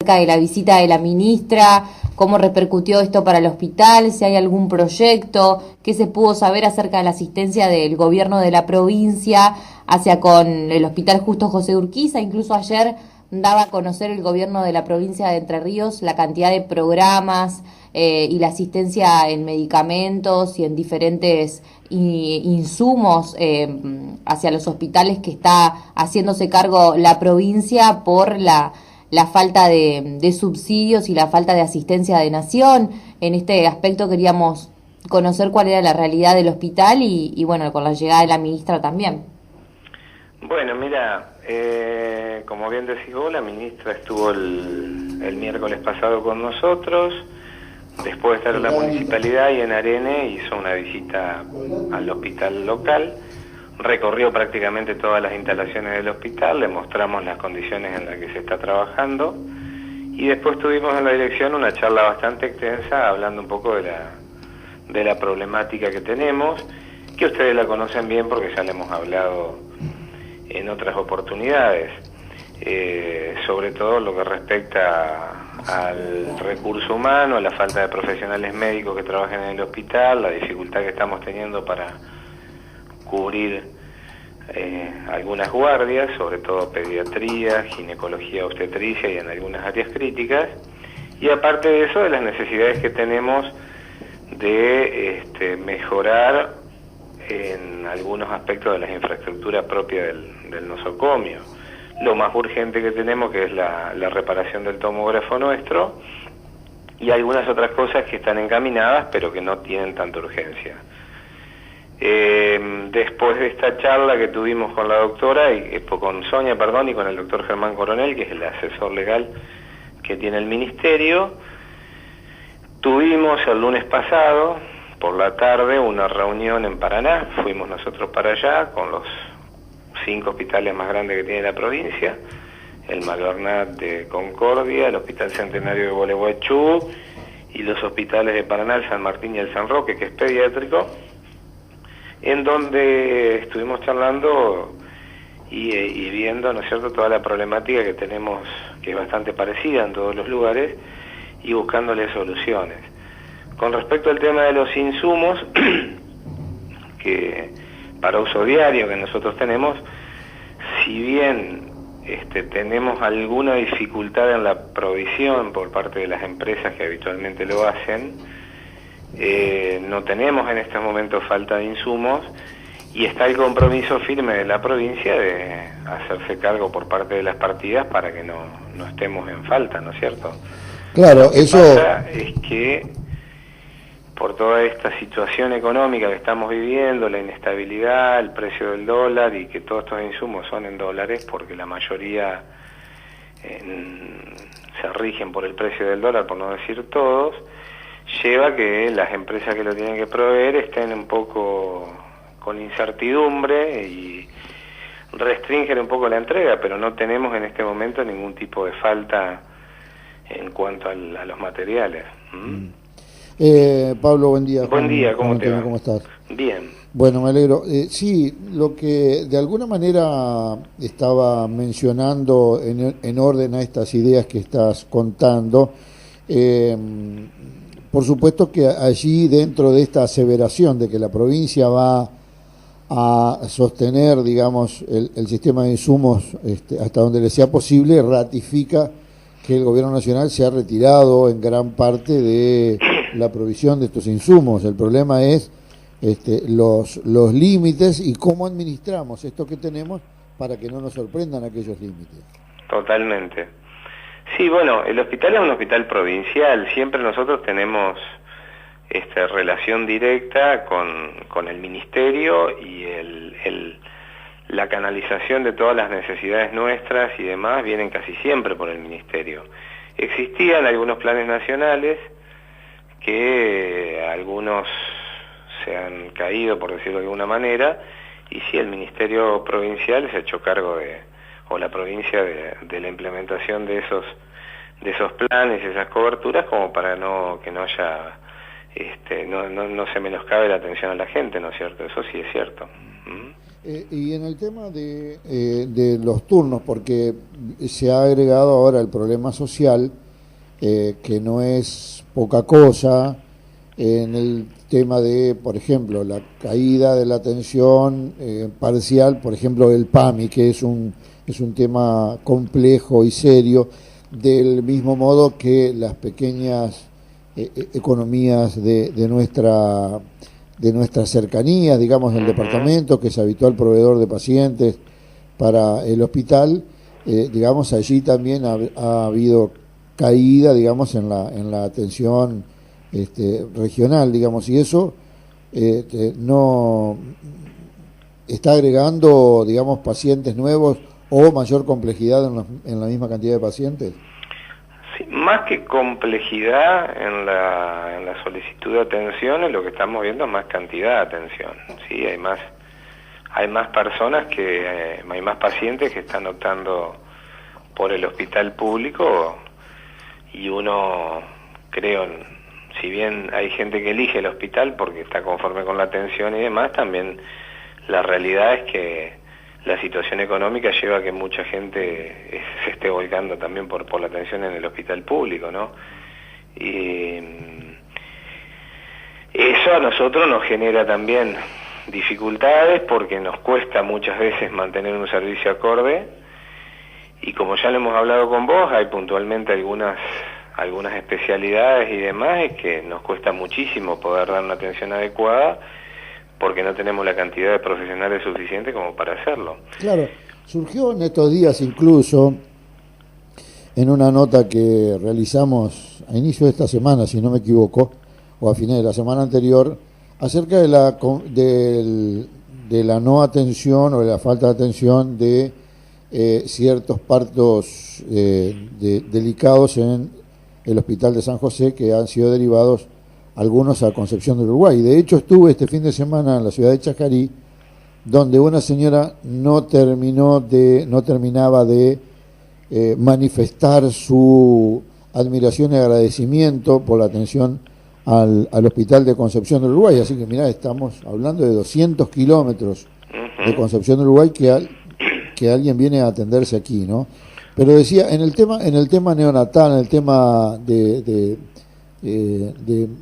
de la visita de la ministra, cómo repercutió esto para el hospital, si hay algún proyecto, qué se pudo saber acerca de la asistencia del gobierno de la provincia hacia con el Hospital Justo José Urquiza. Incluso ayer daba a conocer el gobierno de la provincia de Entre Ríos la cantidad de programas y la asistencia en medicamentos y en diferentes insumos hacia los hospitales que está haciéndose cargo la provincia por la falta de subsidios y la falta de asistencia de Nación. En este aspecto queríamos conocer cuál era la realidad del hospital y bueno, con la llegada de la ministra también. Bueno, mira, como bien decís vos, la ministra estuvo el miércoles pasado con nosotros. Después de estar en la municipalidad y en Arene, hizo una visita al hospital local. Recorrió prácticamente todas las instalaciones del hospital, le mostramos las condiciones en las que se está trabajando y después tuvimos en la dirección una charla bastante extensa hablando un poco de la problemática que tenemos, que ustedes la conocen bien porque ya le hemos hablado en otras oportunidades, sobre todo lo que respecta al recurso humano, a la falta de profesionales médicos que trabajen en el hospital, la dificultad que estamos teniendo para cubrir algunas guardias, sobre todo pediatría, ginecología, obstetricia y en algunas áreas críticas, y aparte de eso, de las necesidades que tenemos de mejorar en algunos aspectos de las infraestructuras propias del nosocomio. Lo más urgente que tenemos, que es la reparación del tomógrafo nuestro, y algunas otras cosas que están encaminadas, pero que no tienen tanta urgencia. Después de esta charla que tuvimos con la doctora, con Sonia, y con el doctor Germán Coronel, que es el asesor legal que tiene el ministerio, tuvimos el lunes pasado, por la tarde, una reunión en Paraná. Fuimos nosotros para allá con los 5 hospitales más grandes que tiene la provincia, el Malvernat de Concordia, el Hospital Centenario de Gualeguaychú y los hospitales de Paraná, el San Martín y el San Roque, que es pediátrico, en donde estuvimos charlando y viendo, ¿no es cierto?, toda la problemática que tenemos, que es bastante parecida en todos los lugares, y buscándole soluciones. Con respecto al tema de los insumos, que para uso diario que nosotros tenemos, si bien tenemos alguna dificultad en la provisión por parte de las empresas que habitualmente lo hacen, no tenemos en este momento falta de insumos y está el compromiso firme de la provincia de hacerse cargo por parte de las partidas para que no estemos en falta, ¿no es cierto? Claro, lo que eso pasa es que por toda esta situación económica que estamos viviendo, la inestabilidad, el precio del dólar y que todos estos insumos son en dólares porque la mayoría se rigen por el precio del dólar, por no decir todos, lleva a que las empresas que lo tienen que proveer estén un poco con incertidumbre y restringen un poco la entrega, pero no tenemos en este momento ningún tipo de falta en cuanto a los materiales. Pablo, buen día. Buen día, ¿cómo te va? ¿Cómo estás? Bien. Bueno, me alegro. Sí, lo que de alguna manera estaba mencionando en orden a estas ideas que estás contando, por supuesto que allí dentro de esta aseveración de que la provincia va a sostener, digamos, el sistema de insumos hasta donde le sea posible, ratifica que el gobierno nacional se ha retirado en gran parte de la provisión de estos insumos. El problema es los límites y cómo administramos esto que tenemos para que no nos sorprendan aquellos límites. Totalmente. Sí, bueno, el hospital es un hospital provincial, siempre nosotros tenemos relación directa con el ministerio y la canalización de todas las necesidades nuestras y demás vienen casi siempre por el ministerio. Existían algunos planes nacionales que algunos se han caído, por decirlo de alguna manera, y sí, el ministerio provincial se ha hecho cargo o la provincia de la implementación de esos planes, esas coberturas, como para que no haya, no se menoscabe la atención a la gente, ¿no es cierto? Eso sí es cierto. Y en el tema de los turnos, porque se ha agregado ahora el problema social, que no es poca cosa, en el tema de, por ejemplo, la caída de la atención parcial, por ejemplo, el PAMI, que es un tema complejo y serio, del mismo modo que las pequeñas economías de nuestras cercanías, digamos, del departamento, que es habitual proveedor de pacientes para el hospital, digamos, allí también ha habido caída, digamos, en la atención regional, digamos, y eso no está agregando, digamos, pacientes nuevos o mayor complejidad en la misma cantidad de pacientes. Sí, más que complejidad en la solicitud de atención, lo que estamos viendo es más cantidad de atención. Sí, hay más personas hay más pacientes que están optando por el hospital público, y uno, creo, si bien hay gente que elige el hospital porque está conforme con la atención y demás, también la realidad es que la situación económica lleva a que mucha gente se esté volcando también por la atención en el hospital público, ¿no? Y eso a nosotros nos genera también dificultades, porque nos cuesta muchas veces mantener un servicio acorde, y como ya lo hemos hablado con vos, hay puntualmente algunas especialidades y demás, es que nos cuesta muchísimo poder dar una atención adecuada, porque no tenemos la cantidad de profesionales suficiente como para hacerlo. Claro, surgió en estos días incluso, en una nota que realizamos a inicio de esta semana, si no me equivoco, o a fines de la semana anterior, acerca de la no atención o de la falta de atención de ciertos partos delicados en el Hospital de San José, que han sido derivados algunos a Concepción del Uruguay. De hecho, estuve este fin de semana en la ciudad de Chajarí, donde una señora no terminaba de manifestar su admiración y agradecimiento por la atención al Hospital de Concepción del Uruguay. Así que mirá, estamos hablando de 200 kilómetros de Concepción del Uruguay que alguien viene a atenderse aquí, ¿no? Pero decía, en el tema neonatal, en el tema de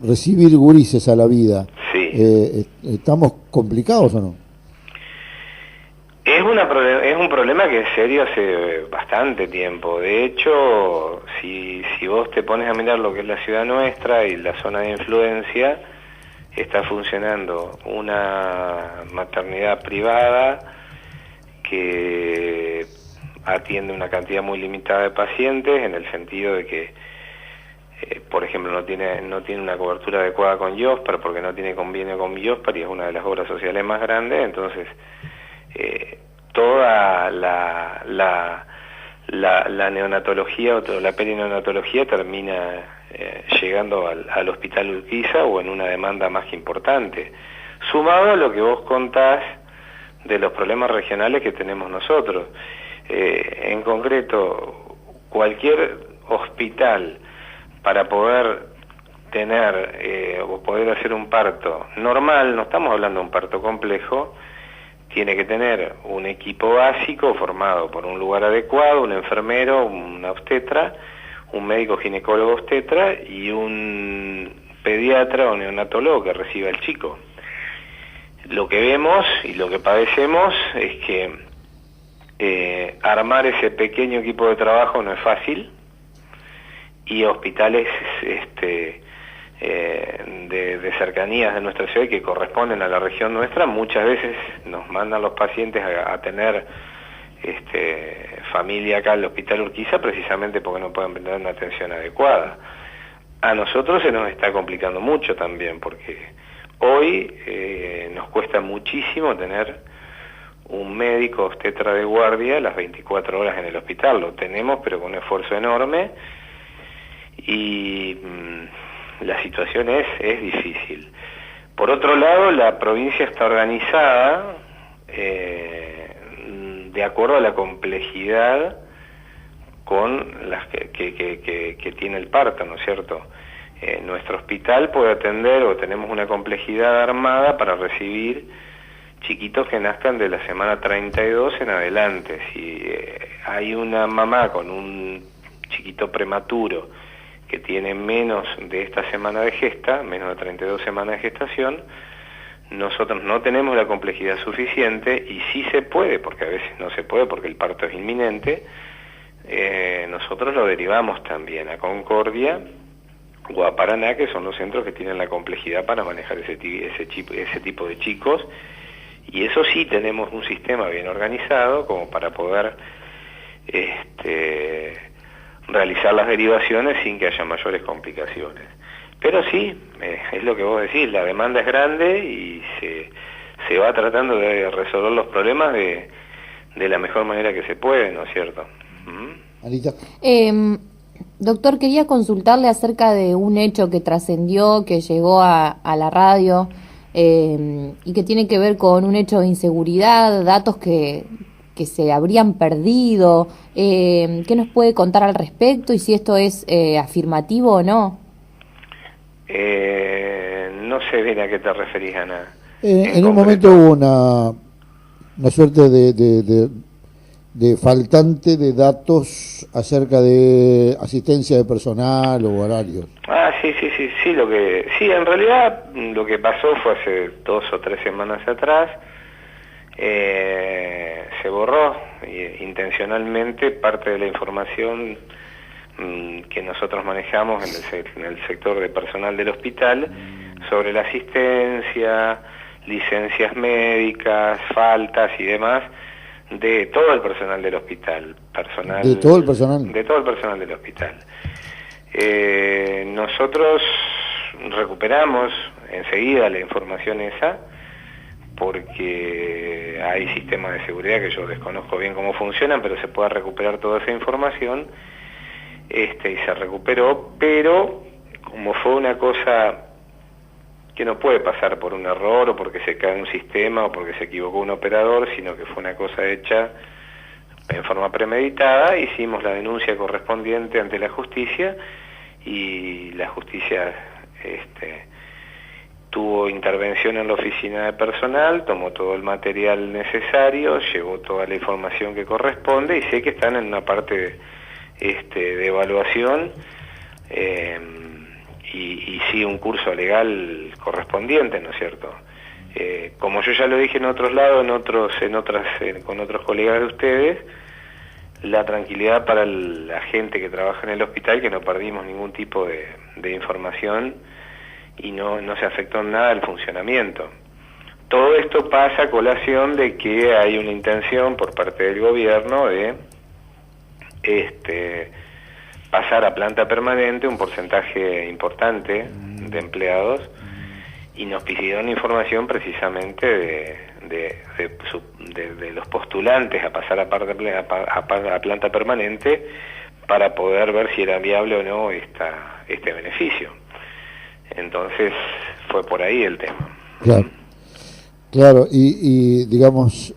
recibir gurises a la vida, sí. ¿Estamos complicados o no? Es un problema que es serio hace bastante tiempo. De hecho, si vos te pones a mirar lo que es la ciudad nuestra y la zona de influencia, está funcionando una maternidad privada que atiende una cantidad muy limitada de pacientes, en el sentido de que por ejemplo, no tiene una cobertura adecuada con IOSPAR, porque no tiene convenio con IOSPAR, y es una de las obras sociales más grandes. Entonces toda la neonatología o la perineonatología termina llegando al Hospital Urquiza, o en una demanda más que importante, sumado a lo que vos contás de los problemas regionales que tenemos nosotros. En concreto, cualquier hospital, para poder tener o poder hacer un parto normal, no estamos hablando de un parto complejo, tiene que tener un equipo básico formado por un lugar adecuado, un enfermero, una obstetra, un médico ginecólogo obstetra y un pediatra o neonatólogo que reciba al chico. Lo que vemos y lo que padecemos es que armar ese pequeño equipo de trabajo no es fácil, y hospitales de cercanías de nuestra ciudad, que corresponden a la región nuestra, muchas veces nos mandan los pacientes a tener familia acá al Hospital Urquiza, precisamente porque no pueden tener una atención adecuada. A nosotros se nos está complicando mucho también, porque hoy nos cuesta muchísimo tener un médico obstetra de guardia las 24 horas en el hospital. Lo tenemos, pero con un esfuerzo enorme, y la situación es difícil. Por otro lado, la provincia está organizada de acuerdo a la complejidad con las que tiene el parto, ¿no es cierto? Nuestro hospital puede atender, o tenemos una complejidad armada para recibir chiquitos que nazcan de la semana 32 en adelante. Si hay una mamá con un chiquito prematuro que tiene menos de esta semana de gesta, menos de 32 semanas de gestación, nosotros no tenemos la complejidad suficiente, y sí se puede, porque a veces no se puede porque el parto es inminente, nosotros lo derivamos también a Concordia o a Paraná, que son los centros que tienen la complejidad para manejar ese tipo de chicos, y eso sí tenemos un sistema bien organizado como para poder realizar las derivaciones sin que haya mayores complicaciones. Pero sí, es lo que vos decís, la demanda es grande y se va tratando de resolver los problemas de la mejor manera que se puede, ¿no es cierto? Anita. Doctor, quería consultarle acerca de un hecho que trascendió, que llegó a la radio, y que tiene que ver con un hecho de inseguridad, datos que se habrían perdido. ¿Qué nos puede contar al respecto y si esto es afirmativo o no? No sé bien a qué te referís, Ana. En un momento hubo una suerte de faltante de datos acerca de asistencia de personal o horarios. Sí, en realidad lo que pasó fue hace 2 o 3 semanas atrás. Se borró intencionalmente parte de la información que nosotros manejamos en el sector de personal del hospital sobre la asistencia, licencias médicas, faltas y demás de todo el personal del hospital. ¿De todo el personal? De todo el personal del hospital. Nosotros recuperamos enseguida la información esa, porque hay sistemas de seguridad que yo desconozco bien cómo funcionan, pero se puede recuperar toda esa información, y se recuperó, pero como fue una cosa que no puede pasar por un error o porque se cae un sistema o porque se equivocó un operador, sino que fue una cosa hecha en forma premeditada, hicimos la denuncia correspondiente ante la justicia, y la justicia tuvo intervención en la oficina de personal, tomó todo el material necesario, llevó toda la información que corresponde, y sé que están en una parte de evaluación, y sí un curso legal correspondiente, ¿no es cierto? Como yo ya lo dije en otros lados, con otros colegas de ustedes, la tranquilidad para la gente que trabaja en el hospital, que no perdimos ningún tipo de información y no se afectó en nada el funcionamiento. Todo esto pasa a colación de que hay una intención por parte del gobierno de pasar a planta permanente un porcentaje importante de empleados, y nos pidieron información precisamente de los postulantes a pasar a planta permanente para poder ver si era viable o no este beneficio. Entonces fue por ahí el tema. Claro, y digamos,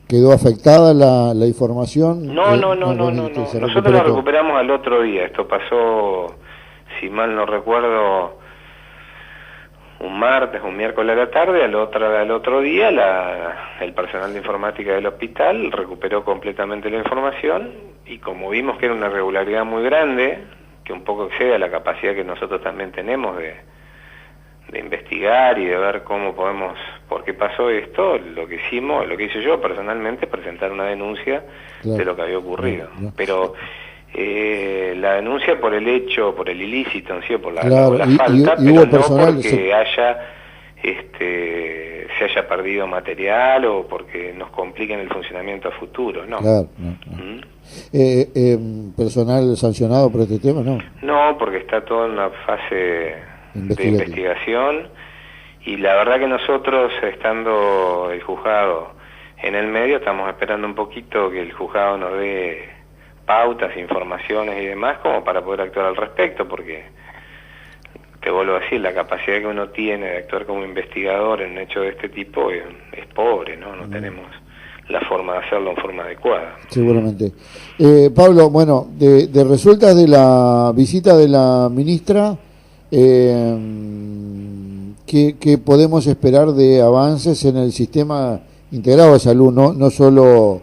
¿quedó afectada la información? No. Nosotros la recuperamos al otro día. Esto pasó, si mal no recuerdo, un martes, un miércoles a la tarde. Al otro día el personal de informática del hospital recuperó completamente la información, y como vimos que era una irregularidad muy grande, que un poco excede a la capacidad que nosotros también tenemos de investigar y de ver por qué pasó esto, lo que hice yo personalmente, presentar una denuncia de lo que había ocurrido. Pero la denuncia por el hecho, por el ilícito en sí, por la falta, pero no porque se haya perdido material o porque nos compliquen el funcionamiento a futuro, no. ¿Personal sancionado por este tema, no? No, porque está todo en una fase de investigación, y la verdad que nosotros, estando el juzgado en el medio, estamos esperando un poquito que el juzgado nos dé pautas, informaciones y demás como para poder actuar al respecto, porque te vuelvo a decir, la capacidad que uno tiene de actuar como investigador en un hecho de este tipo es pobre, ¿no? No tenemos la forma de hacerlo en forma adecuada. Seguramente. Pablo, bueno, de resultas de la visita de la ministra, ¿Qué podemos esperar de avances en el sistema integrado de salud? No solo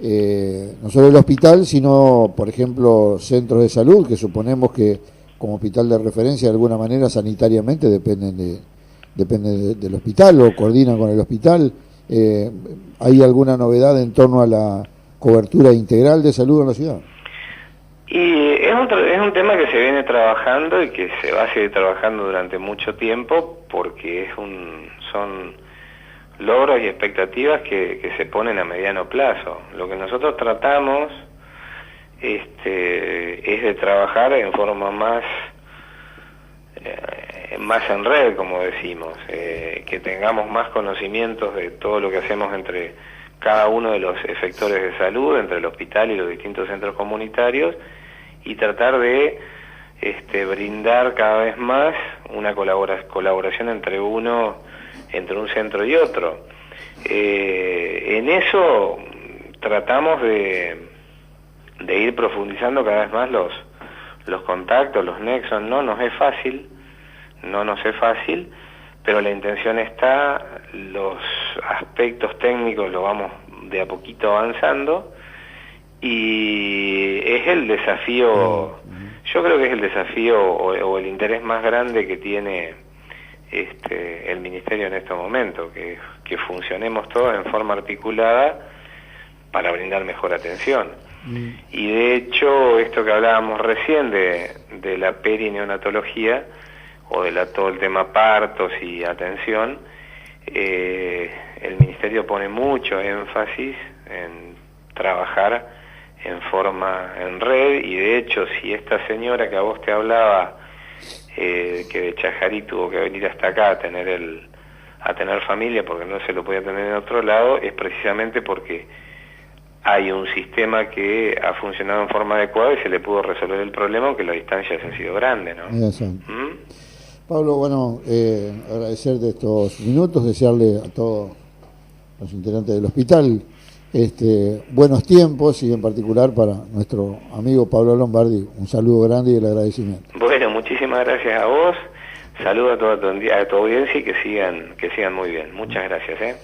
el hospital, sino, por ejemplo, centros de salud, que suponemos que como hospital de referencia, de alguna manera, sanitariamente, depende del hospital o coordinan con el hospital. ¿Hay alguna novedad en torno a la cobertura integral de salud en la ciudad? Y es un tema que se viene trabajando y que se va a seguir trabajando durante mucho tiempo, porque son logros y expectativas que se ponen a mediano plazo. Lo que nosotros tratamos es de trabajar en forma más en red, como decimos, que tengamos más conocimientos de todo lo que hacemos entre cada uno de los efectores de salud, entre el hospital y los distintos centros comunitarios, y tratar de brindar cada vez más una colaboración entre un centro y otro. En eso tratamos de ir profundizando cada vez más los contactos, los nexos. No nos es fácil, pero la intención está, los aspectos técnicos lo vamos de a poquito avanzando, y es el desafío, yo creo que es el desafío o el interés más grande que tiene el Ministerio en estos momentos, que funcionemos todos en forma articulada para brindar mejor atención. Y de hecho, esto que hablábamos recién de la perineonatología, o de todo el tema partos y atención, el Ministerio pone mucho énfasis en trabajar en red, y de hecho, si esta señora que a vos te hablaba, que de Chajarí tuvo que venir hasta acá a tener familia porque no se lo podía tener en otro lado, es precisamente porque hay un sistema que ha funcionado en forma adecuada y se le pudo resolver el problema, aunque las distancias han sido grandes, ¿no? Pablo, bueno, agradecerte estos minutos, desearle a todos los integrantes del hospital buenos tiempos, y en particular para nuestro amigo Pablo Lombardi, un saludo grande y el agradecimiento. Bueno, muchísimas gracias a vos, saludo a toda tu audiencia, y que sigan muy bien. Muchas gracias.